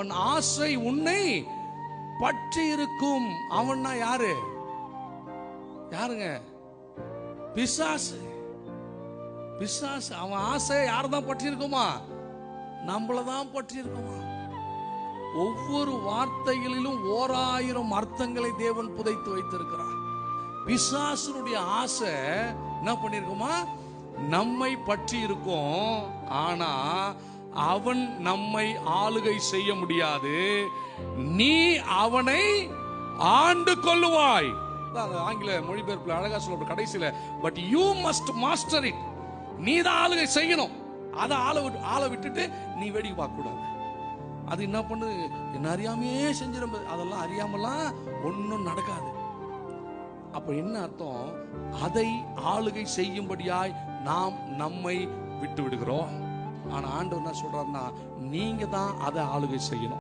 அவன் ஆசை உன்னை பற்றி இருக்கும். அவன்னா யாரு? யாருங்க? பிசாசு. பிசாசு. அவன் ஆசை யாரதான் பற்றி இருக்குமா? நம்மளதான் பற்றி இருக்குமா? ஒவ்வொரு வார்த்தைகளிலும் 1000 அர்த்தங்களை தேவன் புதைத்து வைத்திருக்கிறார். பிசாசுனுடைய ஆசை என்ன பண்ணிருக்குமா? நம்மை பற்றி இருக்கும். ஆனா அவன் நம்மை ஆளுகை செய்ய முடியாது. நீ அவனை ஆண்டு கொள்ளுவாய். ஆங்கில மொழிபெயர்ப்புல அழகா சொல்ற கடைசியில, but you must master it. நீ தான் ஆளுகை செய்யணும். அதை ஆளை விட்டுட்டு நீ வேடிக்கை பார்க்க கூடாது. அது என்ன பண்ணு, என்ன அறியாமையே செஞ்சிடும். அதெல்லாம் அறியாமலாம் ஒன்னும் நடக்காது. அப்ப என்ன அர்த்தம்? அதை ஆளுகை செய்யும்படியாய் நாம் நம்மை விட்டு விடுகிறோம். ஆனா ஆண்டவர் என்ன சொல்றாருன்னா, நீங்க தான் அதை ஆளுகை செய்யணும்.